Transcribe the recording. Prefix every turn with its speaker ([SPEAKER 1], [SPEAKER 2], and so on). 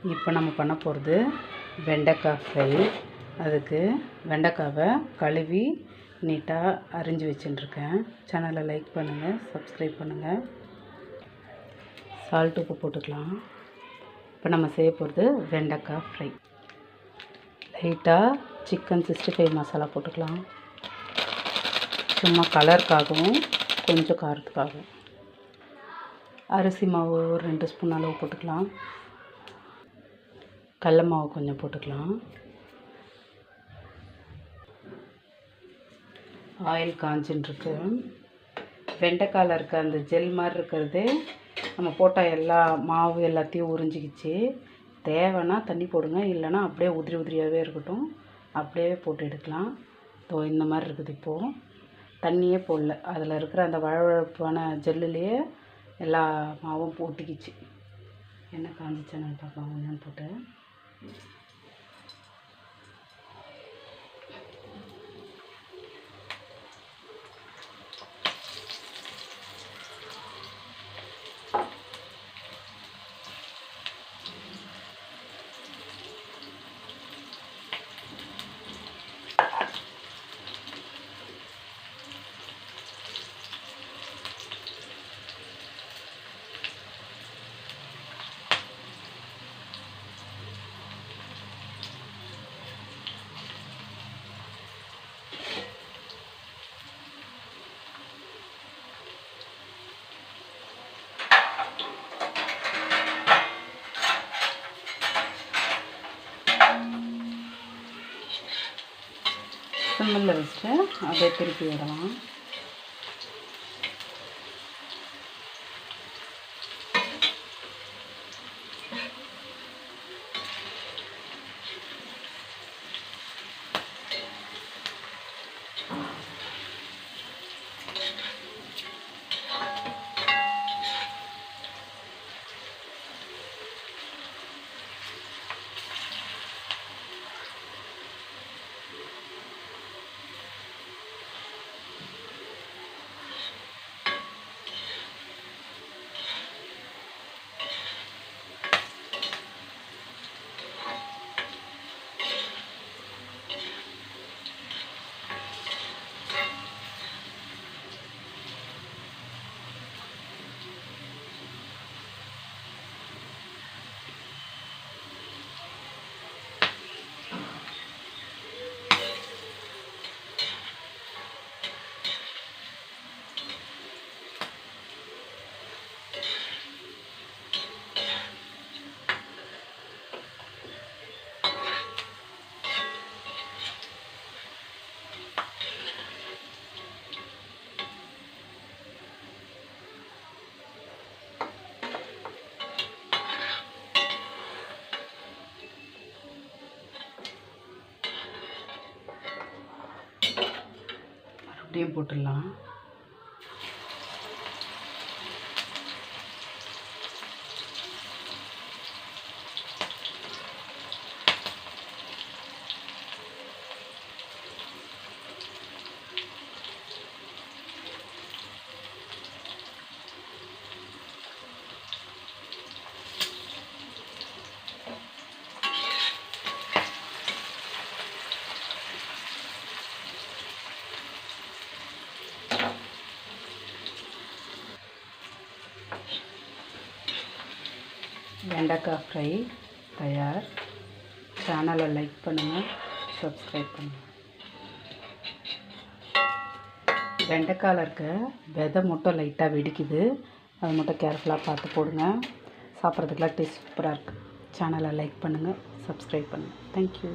[SPEAKER 1] இப்போ நம்ம பண்ண போகிறது வெண்டைக்காய் ஃப்ரை. அதுக்கு வெண்டைக்காவை கழுவி நீட்டாக அரிஞ்சு வச்சுட்டுருக்கேன். சேனலை லைக் பண்ணுங்கள், சப்ஸ்கிரைப் பண்ணுங்கள். சால்ட் உப்பு போட்டுக்கலாம். இப்போ நம்ம செய்ய போகிறது வெண்டைக்காய் ஃப்ரை. லைட்டாக சிக்கன் 65 மசாலா போட்டுக்கலாம். சும்மா கலருக்காகவும் கொஞ்சம் காரத்துக்காகவும். அரிசி மாவு ஒரு 2 ஸ்பூன் அளவு போட்டுக்கலாம். கடல மாவு கொஞ்சம் போட்டுக்கலாம். ஆயில் காஞ்சின்ட்டுருக்கு. வெண்டைக்காயில் இருக்க அந்த ஜெல் மாதிரி இருக்கிறது நம்ம போட்டால் எல்லா மாவு எல்லாத்தையும் உறிஞ்சிக்கிச்சு. தேவைன்னா தண்ணி போடுங்க, இல்லைன்னா அப்படியே உதிரி உதிரியாகவே இருக்கட்டும், அப்படியே போட்டு எடுக்கலாம். இந்த மாதிரி இருக்குது. இப்போது தண்ணியே போடல, அதில் இருக்கிற அந்த வழவழப்பான ஜெல்லுலேயே எல்லா மாவும் போட்டிக்கிச்சு. எண்ணெய் காஞ்சிச்சேன்னு பார்க்கலாம். கொஞ்சம் போட்டு சிம்மில் வச்சுட்டு அப்படியே திருப்பி விடலாம். அப்படியே போட்டுடலாம். வெண்டைக்காய் ஃப்ரை தயார். சேனலை லைக் பண்ணுங்கள், சப்ஸ்கிரைப் பண்ணுங்கள். வெண்டைக்காயில் இருக்க விதை மட்டும் லைட்டாக வெடிக்குது, அது மட்டும் கேர்ஃபுல்லாக பார்த்து போடுங்க. சாப்பிட்றதுக்கெலாம் டேஸ்ட் சூப்பராக இருக்குது. சேனலை லைக் பண்ணுங்கள், சப்ஸ்கிரைப் பண்ணுங்கள். தேங்க்யூ.